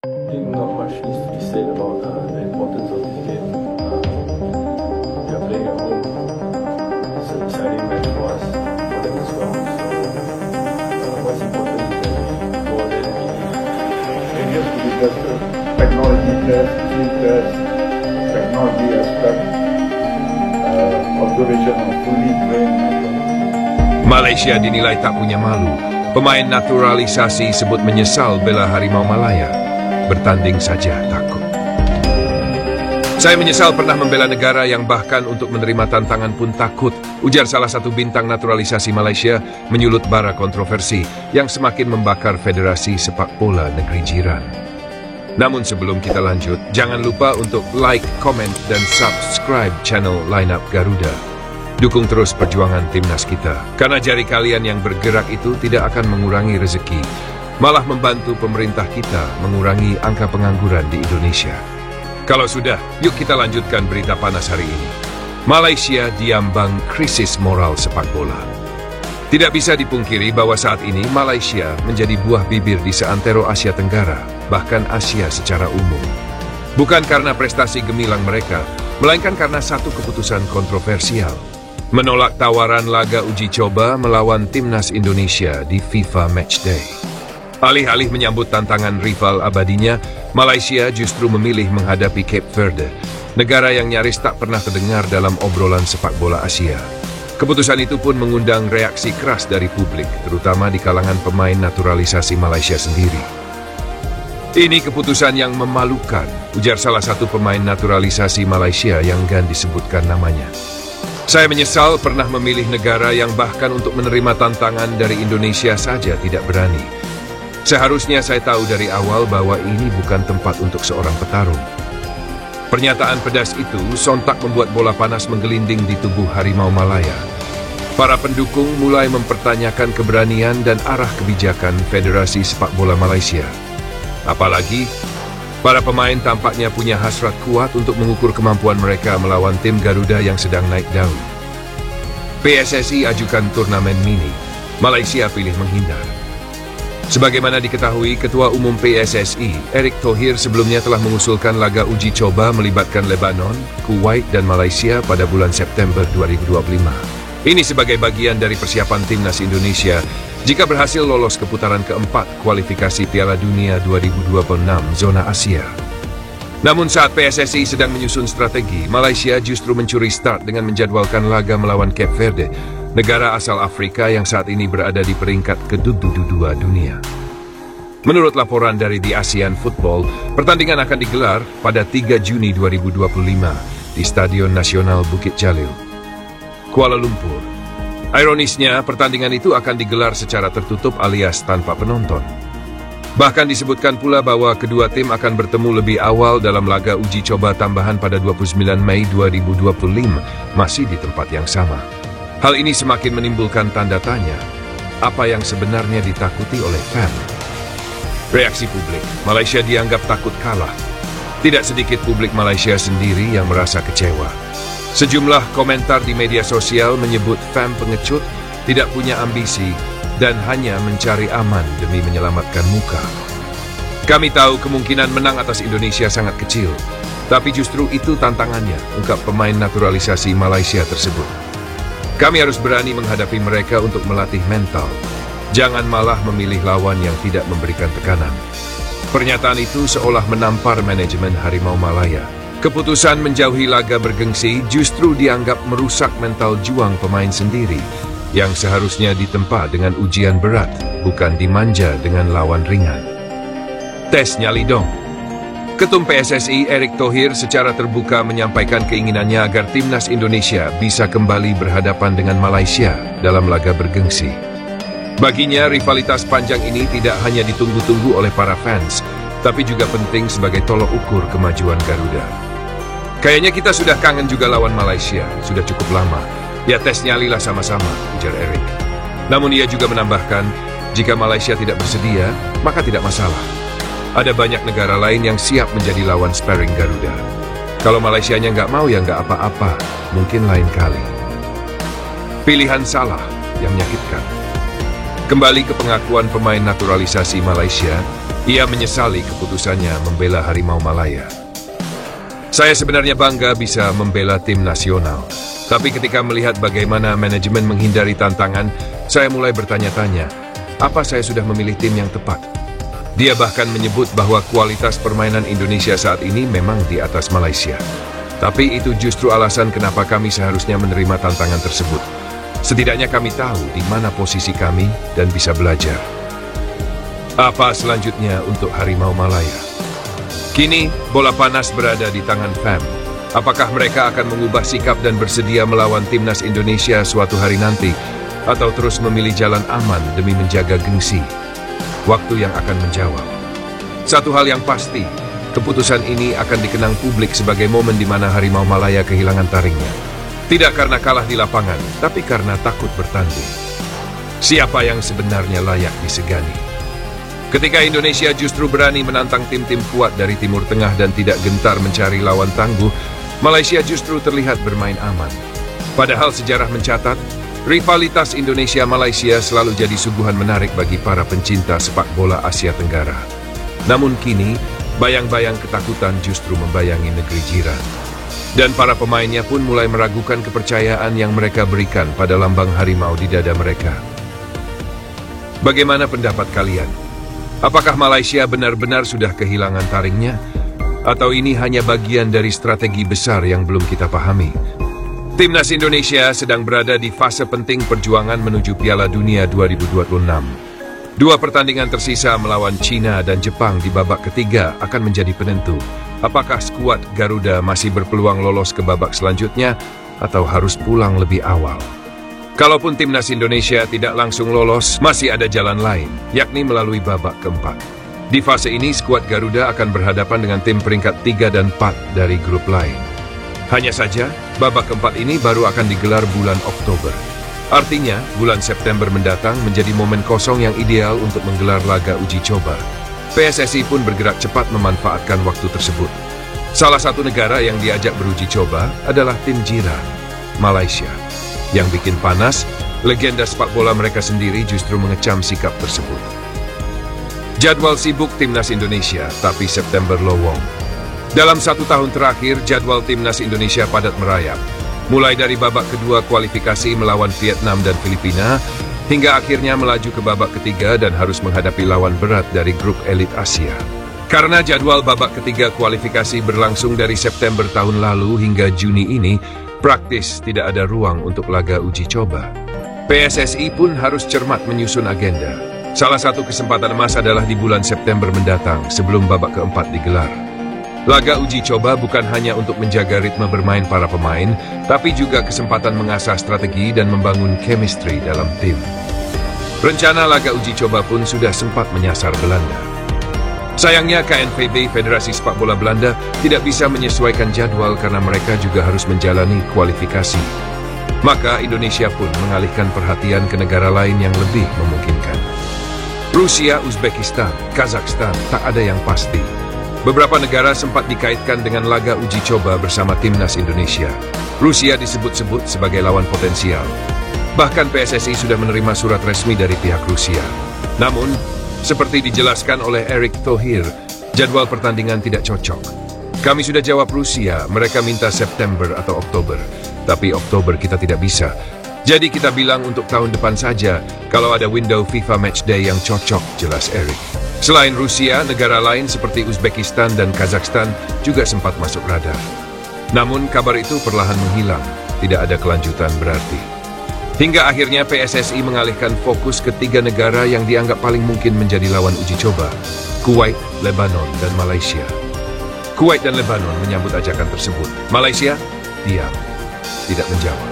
I think not much needs to be said about the importance of this game. We are playing at home. It's an exciting match for us, for them as well. So what's important is that we go out there and believe. And just to discuss the technology test, field test, technology aspect, observation of fully trained. Malaysia dinilai tak punya malu. Pemain naturalisasi sebut menyesal bela Harimau Malaya. Bertanding saja takut. Saya menyesal pernah membela negara yang bahkan untuk menerima tantangan pun takut, ujar salah satu bintang naturalisasi Malaysia menyulut bara kontroversi yang semakin membakar Federasi Sepak Bola Negeri Jiran. Namun sebelum kita lanjut, jangan lupa untuk like, komen, dan subscribe channel Lineup Garuda. Dukung terus perjuangan timnas kita, karena jari kalian yang bergerak itu tidak akan mengurangi rezeki, malah membantu pemerintah kita mengurangi angka pengangguran di Indonesia. Kalau sudah, yuk kita lanjutkan berita panas hari ini. Malaysia diambang krisis moral sepak bola. Tidak bisa dipungkiri bahwa saat ini Malaysia menjadi buah bibir di seantero Asia Tenggara, bahkan Asia secara umum. Bukan karena prestasi gemilang mereka, melainkan karena satu keputusan kontroversial. Menolak tawaran laga uji coba melawan timnas Indonesia di FIFA Matchday. Alih-alih menyambut tantangan rival abadinya, Malaysia justru memilih menghadapi Cape Verde, negara yang nyaris tak pernah terdengar dalam obrolan sepak bola Asia. Keputusan itu pun mengundang reaksi keras dari publik, terutama di kalangan pemain naturalisasi Malaysia sendiri. Ini keputusan yang memalukan, ujar salah satu pemain naturalisasi Malaysia yang enggan disebutkan namanya. Saya menyesal pernah memilih negara yang bahkan untuk menerima tantangan dari Indonesia saja tidak berani. Seharusnya saya tahu dari awal bahwa ini bukan tempat untuk seorang petarung. Pernyataan pedas itu sontak membuat bola panas menggelinding di tubuh Harimau Malaya. Para pendukung mulai mempertanyakan keberanian dan arah kebijakan Federasi Sepak Bola Malaysia. Apalagi, para pemain tampaknya punya hasrat kuat untuk mengukur kemampuan mereka melawan tim Garuda yang sedang naik daun. PSSI ajukan turnamen mini, Malaysia pilih menghindar. Sebagaimana diketahui, Ketua Umum PSSI, Erick Thohir sebelumnya telah mengusulkan laga uji coba melibatkan Lebanon, Kuwait, dan Malaysia pada bulan September 2025. Ini sebagai bagian dari persiapan timnas Indonesia jika berhasil lolos ke putaran keempat kualifikasi Piala Dunia 2026 zona Asia. Namun saat PSSI sedang menyusun strategi, Malaysia justru mencuri start dengan menjadwalkan laga melawan Cape Verde, negara asal Afrika yang saat ini berada di peringkat ke-22 dunia. Menurut laporan dari The ASEAN Football, pertandingan akan digelar pada 3 Juni 2025 di Stadion Nasional Bukit Jalil, Kuala Lumpur. Ironisnya, pertandingan itu akan digelar secara tertutup alias tanpa penonton. Bahkan disebutkan pula bahwa kedua tim akan bertemu lebih awal dalam laga uji coba tambahan pada 29 Mei 2025, masih di tempat yang sama. Hal ini semakin menimbulkan tanda tanya, apa yang sebenarnya ditakuti oleh fan? Reaksi publik, Malaysia dianggap takut kalah. Tidak sedikit publik Malaysia sendiri yang merasa kecewa. Sejumlah komentar di media sosial menyebut fan pengecut tidak punya ambisi dan hanya mencari aman demi menyelamatkan muka. Kami tahu kemungkinan menang atas Indonesia sangat kecil, tapi justru itu tantangannya, ungkap pemain naturalisasi Malaysia tersebut. Kami harus berani menghadapi mereka untuk melatih mental. Jangan malah memilih lawan yang tidak memberikan tekanan. Pernyataan itu seolah menampar manajemen Harimau Malaya. Keputusan menjauhi laga bergengsi justru dianggap merusak mental juang pemain sendiri, yang seharusnya ditempa dengan ujian berat, bukan dimanja dengan lawan ringan. Tes nyali dong. Ketum PSSI Erick Thohir secara terbuka menyampaikan keinginannya agar timnas Indonesia bisa kembali berhadapan dengan Malaysia dalam laga bergengsi. Baginya, rivalitas panjang ini tidak hanya ditunggu-tunggu oleh para fans, tapi juga penting sebagai tolok ukur kemajuan Garuda. Kayaknya kita sudah kangen juga lawan Malaysia, sudah cukup lama. Ya tes nyalilah sama-sama, ujar Erick. Namun ia juga menambahkan, jika Malaysia tidak bersedia, maka tidak masalah. Ada banyak negara lain yang siap menjadi lawan sparring Garuda. Kalau Malaysianya nggak mau ya nggak apa-apa, mungkin lain kali. Pilihan salah yang menyakitkan. Kembali ke pengakuan pemain naturalisasi Malaysia, Ia menyesali keputusannya membela Harimau Malaya. Saya sebenarnya bangga bisa membela tim nasional. Tapi ketika melihat bagaimana manajemen menghindari tantangan, saya mulai bertanya-tanya, apa saya sudah memilih tim yang tepat? Dia bahkan menyebut bahwa kualitas permainan Indonesia saat ini memang di atas Malaysia. Tapi itu justru alasan kenapa kami seharusnya menerima tantangan tersebut. Setidaknya kami tahu di mana posisi kami dan bisa belajar. Apa selanjutnya untuk Harimau Malaya? Kini, bola panas berada di tangan FAM. Apakah mereka akan mengubah sikap dan bersedia melawan timnas Indonesia suatu hari nanti? Atau terus memilih jalan aman demi menjaga gengsi? Waktu yang akan menjawab. Satu hal yang pasti, keputusan ini akan dikenang publik sebagai momen di mana Harimau Malaya kehilangan taringnya. Tidak karena kalah di lapangan, tapi karena takut bertanding. Siapa yang sebenarnya layak disegani? Ketika Indonesia justru berani menantang tim-tim kuat dari Timur Tengah dan tidak gentar mencari lawan tangguh, Malaysia justru terlihat bermain aman. Padahal sejarah mencatat, rivalitas Indonesia-Malaysia selalu jadi suguhan menarik bagi para pencinta sepak bola Asia Tenggara. Namun kini, bayang-bayang ketakutan justru membayangi negeri jiran. Dan para pemainnya pun mulai meragukan kepercayaan yang mereka berikan pada lambang harimau di dada mereka. Bagaimana pendapat kalian? Apakah Malaysia benar-benar sudah kehilangan taringnya? Atau ini hanya bagian dari strategi besar yang belum kita pahami? Timnas Indonesia sedang berada di fase penting perjuangan menuju Piala Dunia 2026. Dua pertandingan tersisa melawan China dan Jepang di babak ketiga akan menjadi penentu. Apakah skuad Garuda masih berpeluang lolos ke babak selanjutnya atau harus pulang lebih awal? Kalaupun Timnas Indonesia tidak langsung lolos, masih ada jalan lain, yakni melalui babak keempat. Di fase ini, skuad Garuda akan berhadapan dengan tim peringkat 3 dan 4 dari grup lain. Hanya saja, babak keempat ini baru akan digelar bulan Oktober. Artinya, bulan September mendatang menjadi momen kosong yang ideal untuk menggelar laga uji coba. PSSI pun bergerak cepat memanfaatkan waktu tersebut. Salah satu negara yang diajak beruji coba adalah tim jiran, Malaysia. Yang bikin panas, legenda sepak bola mereka sendiri justru mengecam sikap tersebut. Jadwal sibuk Timnas Indonesia, tapi September lowong. Dalam 1 tahun terakhir, jadwal Timnas Indonesia padat merayap. Mulai dari babak kedua kualifikasi melawan Vietnam dan Filipina, hingga akhirnya melaju ke babak ketiga dan harus menghadapi lawan berat dari grup elit Asia. Karena jadwal babak ketiga kualifikasi berlangsung dari September tahun lalu hingga Juni ini, praktis tidak ada ruang untuk laga uji coba. PSSI pun harus cermat menyusun agenda. Salah satu kesempatan emas adalah di bulan September mendatang sebelum babak keempat digelar. Laga uji coba bukan hanya untuk menjaga ritme bermain para pemain, tapi juga kesempatan mengasah strategi dan membangun chemistry dalam tim. Rencana laga uji coba pun sudah sempat menyasar Belanda. Sayangnya KNVB, Federasi Sepak Bola Belanda, tidak bisa menyesuaikan jadwal karena mereka juga harus menjalani kualifikasi. Maka Indonesia pun mengalihkan perhatian ke negara lain yang lebih memungkinkan. Rusia, Uzbekistan, Kazakhstan, tak ada yang pasti. Beberapa negara sempat dikaitkan dengan laga uji coba bersama Timnas Indonesia. Rusia disebut-sebut sebagai lawan potensial. Bahkan PSSI sudah menerima surat resmi dari pihak Rusia. Namun, seperti dijelaskan oleh Erick Thohir, jadwal pertandingan tidak cocok. Kami sudah jawab Rusia, mereka minta September atau Oktober. Tapi Oktober kita tidak bisa. Jadi kita bilang untuk tahun depan saja, kalau ada window FIFA Matchday yang cocok, jelas Erick. Selain Rusia, negara lain seperti Uzbekistan dan Kazakhstan juga sempat masuk radar. Namun kabar itu perlahan menghilang, tidak ada kelanjutan berarti. Hingga akhirnya PSSI mengalihkan fokus ke 3 negara yang dianggap paling mungkin menjadi lawan uji coba, Kuwait, Lebanon, dan Malaysia. Kuwait dan Lebanon menyambut ajakan tersebut. Malaysia, diam, tidak menjawab.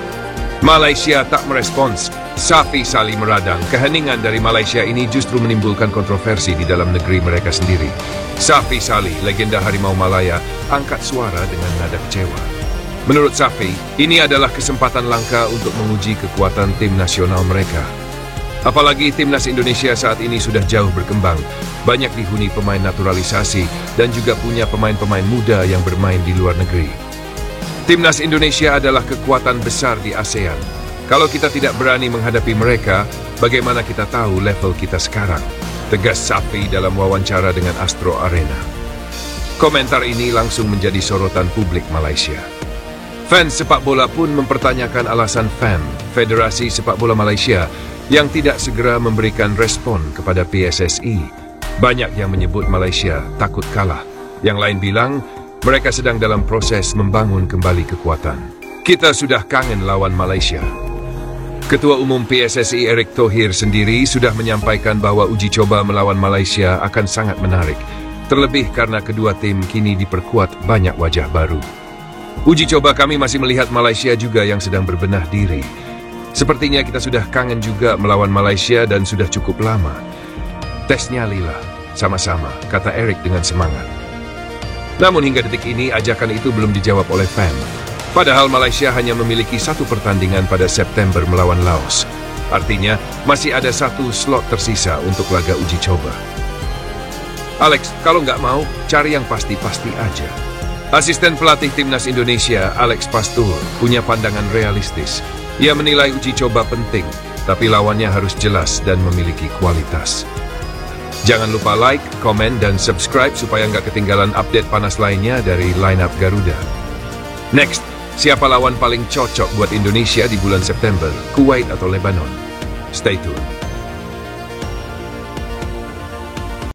Malaysia tak merespons. Safi Salih meradang. Keheningan dari Malaysia ini justru menimbulkan kontroversi di dalam negeri mereka sendiri. Safi Salih, legenda Harimau Malaya, angkat suara dengan nada kecewa. Menurut Safi, ini adalah kesempatan langka untuk menguji kekuatan tim nasional mereka. Apalagi timnas Indonesia saat ini sudah jauh berkembang, banyak dihuni pemain naturalisasi, dan juga punya pemain-pemain muda yang bermain di luar negeri. Timnas Indonesia adalah kekuatan besar di ASEAN. Kalau kita tidak berani menghadapi mereka, bagaimana kita tahu level kita sekarang? tegas Safi dalam wawancara dengan Astro Arena. Komentar ini langsung menjadi sorotan publik Malaysia. Fans sepak bola pun mempertanyakan alasan FAM, Federasi Sepak Bola Malaysia, yang tidak segera memberikan respon kepada PSSI. Banyak yang menyebut Malaysia takut kalah. Yang lain bilang, mereka sedang dalam proses membangun kembali kekuatan. Kita sudah kangen lawan Malaysia. Ketua Umum PSSI Erick Thohir sendiri sudah menyampaikan bahwa uji coba melawan Malaysia akan sangat menarik. Terlebih karena kedua tim kini diperkuat banyak wajah baru. Uji coba kami masih melihat Malaysia juga yang sedang berbenah diri. Sepertinya kita sudah kangen juga melawan Malaysia dan sudah cukup lama. Tes nyalilah, sama-sama, kata Erick dengan semangat. Namun hingga detik ini ajakan itu belum dijawab oleh FAM. Padahal Malaysia hanya memiliki satu pertandingan pada September melawan Laos. Artinya masih ada satu slot tersisa untuk laga uji coba. Alex, kalau nggak mau, cari yang pasti-pasti aja. Asisten pelatih Timnas Indonesia, Alex Pastur, punya pandangan realistis. Ia menilai uji coba penting, tapi lawannya harus jelas dan memiliki kualitas. Jangan lupa like, komen, dan subscribe supaya nggak ketinggalan update panas lainnya dari lineup Garuda. Next, siapa lawan paling cocok buat Indonesia di bulan September, Kuwait atau Lebanon? Stay tuned.